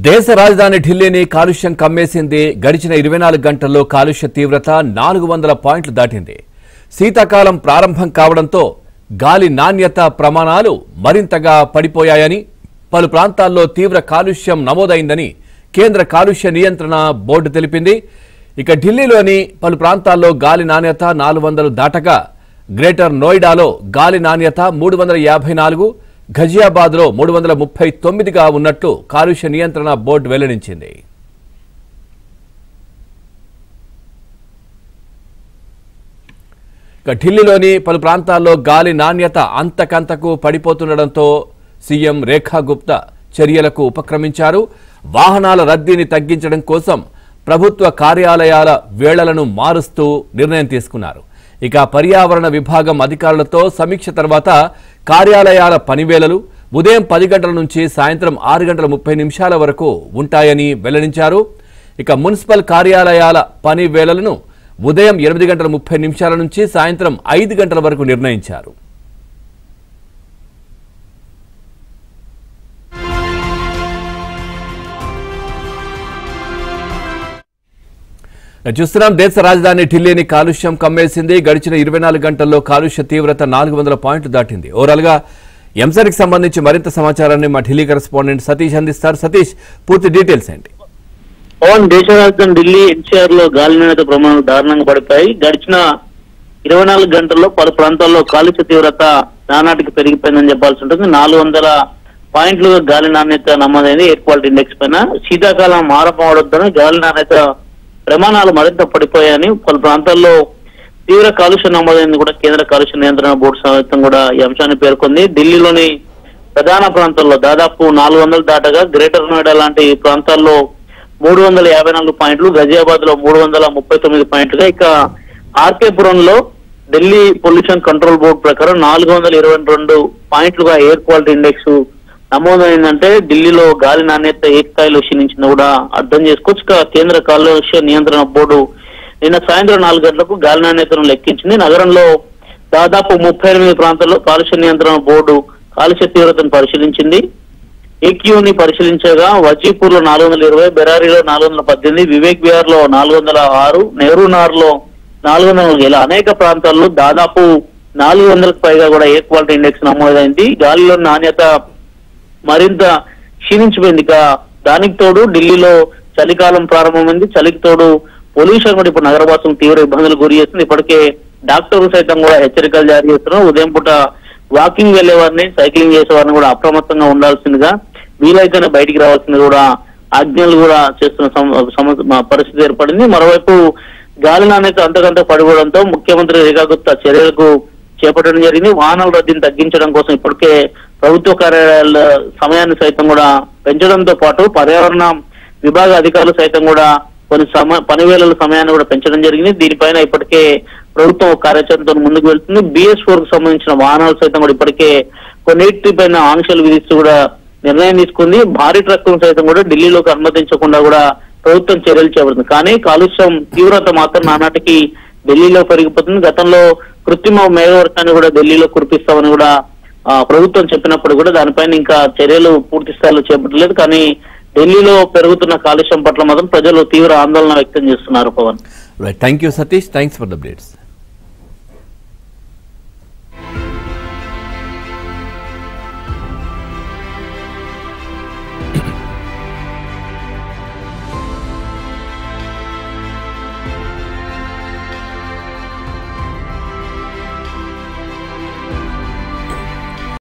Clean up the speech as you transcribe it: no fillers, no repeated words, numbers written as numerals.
దేశ రాజధాని ఢిల్లీని కాలుష్యం కమ్మేసింది. గడిచిన 24 గంటల్లో కాలుష్య తీవ్రత 400 పాయింట్లు దాటింది. శీతాకాలం ప్రారంభం కావడంతో గాలి నాణ్యత ప్రమాణాలు మరింతగా పడిపోయాయని, పలు ప్రాంతాల్లో తీవ్ర కాలుష్యం నమోదైందని కేంద్ర కాలుష్య నియంత్రణ బోర్డు తెలిపింది. ఇక ఢిల్లీలోని పలు ప్రాంతాల్లో గాలి నాణ్యత 400 దాటగా గ్రేటర్ నోయిడాలో గాలి నాణ్యత 354, ఘజియాబాద్లో 339గా ఉన్నట్లు కాలుష్య నియంత్రణ బోర్డు వెల్లడించింది. ఢిల్లీలోని పలు ప్రాంతాల్లో గాలి నాణ్యత అంతకంతకు పడిపోతుండటంతో సీఎం రేఖా గుప్తా చర్యలకు ఉపక్రమించారు. వాహనాల రద్దీని తగ్గించడం కోసం ప్రభుత్వ కార్యాలయాల వేళలను మారుస్తూ నిర్ణయం తీసుకున్నారు. ఇక పర్యావరణ విభాగం అధికారులతో సమీక్ష తర్వాత కార్యాలయాల పనివేళలు ఉదయం 10 గంటల నుంచి సాయంత్రం 6 గంటల 30 నిమిషాల వరకు ఉంటాయని వెల్లడించారు. ఇక మున్సిపల్ కార్యాలయాల పనివేళలను ఉదయం 8 గంటల 30 నిమిషాల నుంచి సాయంత్రం 5 గంటల వరకు నిర్ణయించారు. చూస్తున్నాం, దేశ రాజధాని ఢిల్లీని కాలుష్యం కమ్మేసింది. గడిచిన 24 గంటల్లో కాలుష్య తీవ్రత 400 పాయింట్లు దాటింది. ఓవరాల్ గా ఎంసర్కి సంబంధించి మరింత సమాచారాన్ని మా ఢిల్లీ కరెస్పాండెంట్ సతీష్ అందిస్తారు. సతీష్, పూర్తి డీటెయిల్స్ ఏంటి? దేశ రాజధాని ఢిల్లీ ఎన్సీఆర్ లో గాలి నాణ్యత ప్రమాణాలు దారుణంగా పడిపోయి గడిచిన 24 గంటల్లో పలు ప్రాంతాల్లో కాలుష్య తీవ్రత నానాటికి పెరిగిపోయిందని చెప్పాల్సి ఉంటుంది. 400 పాయింట్లుగా గాలి నాణ్యత నమోదైంది ఎయిర్ క్వాలిటీ ఇండెక్స్ పైన. శీతాకాలం ఆరంభం అవడంతోనే గాలి నాణ్యత ప్రమాణాలు మరింత పడిపోయాయని, పలు ప్రాంతాల్లో తీవ్ర కాలుష్యం నమోదైంది కూడా కేంద్ర కాలుష్య నియంత్రణ బోర్డు సమావేశం కూడా ఈ అంశాన్ని పేర్కొంది. ఢిల్లీలోని ప్రధాన ప్రాంతాల్లో దాదాపు 400 దాటగా గ్రేటర్ నోయిడా లాంటి ప్రాంతాల్లో 354 పాయింట్లు, ఘజియాబాద్ లో 339 పాయింట్లుగా, ఇక ఆర్కేపురంలో ఢిల్లీ పొల్యూషన్ కంట్రోల్ బోర్డు ప్రకారం 422 పాయింట్లుగా ఎయిర్ క్వాలిటీ ఇండెక్స్ నమోదైందంటే ఢిల్లీలో గాలి నాణ్యత ఏ స్థాయిలో క్షీణించిందో కూడా అర్థం చేసుకోవచ్చు. కేంద్ర కాలుష్య నియంత్రణ బోర్డు నిన్న సాయంత్రం 4 గంటలకు గాలి నాణ్యతను లెక్కించింది. నగరంలో దాదాపు 38 ప్రాంతాల్లో కాలుష్య నియంత్రణ బోర్డు కాలుష్య తీవ్రతను పరిశీలించింది. ఏక్యూని పరిశీలించగా వజీపూర్ లో 420, బెరారీలో 418, వివేక్ విహార్ లో 406, నెహ్రూ నగర్ లో 404 ఇలా అనేక ప్రాంతాల్లో దాదాపు 400కు పైగా కూడా ఎయిర్ క్వాలిటీ ఇండెక్స్ నమోదైంది. గాలిలో నాణ్యత మరింత క్షీణించిపోయింది. దానికి తోడు ఢిల్లీలో చలికాలం ప్రారంభమైంది. చలికి తోడు పొల్యూషన్ కూడా ఇప్పుడు నగరవాసులు తీవ్ర ఇబ్బందులు గురి చేస్తుంది. ఇప్పటికే డాక్టర్లు సైతం కూడా హెచ్చరికలు జారీ చేస్తున్నారు. ఉదయం పూట వాకింగ్ వెళ్లే వారిని, సైక్లింగ్ చేసే వారిని కూడా అప్రమత్తంగా ఉండాల్సిందిగా, వీలైతేనే బయటికి రావాల్సింది కూడా ఆజ్ఞలు కూడా చేస్తున్న పరిస్థితి ఏర్పడింది. మరోవైపు గాలి నాణ్యత అంతకంత పడిపోవడంతో ముఖ్యమంత్రి రేఖా గుప్తా చర్యలకు చేపట్టడం జరిగింది. వాహనాల రద్దీని తగ్గించడం కోసం ఇప్పటికే ప్రభుత్వ కార్యాలయాల సమయాన్ని సైతం కూడా పెంచడంతో పాటు పర్యావరణ విభాగ అధికారులు సైతం కూడా కొన్ని పనివేళల సమయాన్ని కూడా పెంచడం జరిగింది. దీనిపైన ఇప్పటికే ప్రభుత్వం కార్యాచరణతో ముందుకు వెళ్తుంది. BS4 కు సంబంధించిన వాహనాలు సైతం కూడా ఇప్పటికే కొన్నిటిపైన ఆంక్షలు విధిస్తూ కూడా నిర్ణయం తీసుకుంది. భారీ ట్రక్కులను సైతం కూడా ఢిల్లీలోకి అనుమతించకుండా కూడా ప్రభుత్వం చర్యలు చేపడుతుంది. కానీ కాలుష్యం తీవ్రత మాత్రం నానాటికి ఢిల్లీలో పెరిగిపోతుంది. గతంలో కృత్రిమ మేఘవర్షాన్ని కూడా ఢిల్లీలో కురిపిస్తామని కూడా ప్రభుత్వం చెప్పినప్పుడు కూడా దానిపైన ఇంకా చర్యలు పూర్తి స్థాయిలో చేపట్టలేదు. కానీ ఢిల్లీలో పెరుగుతున్న కాలుష్యం పట్ల మాత్రం ప్రజలు తీవ్ర ఆందోళన వ్యక్తం చేస్తున్నారు. Pavan, thank you Satish, thanks for the updates.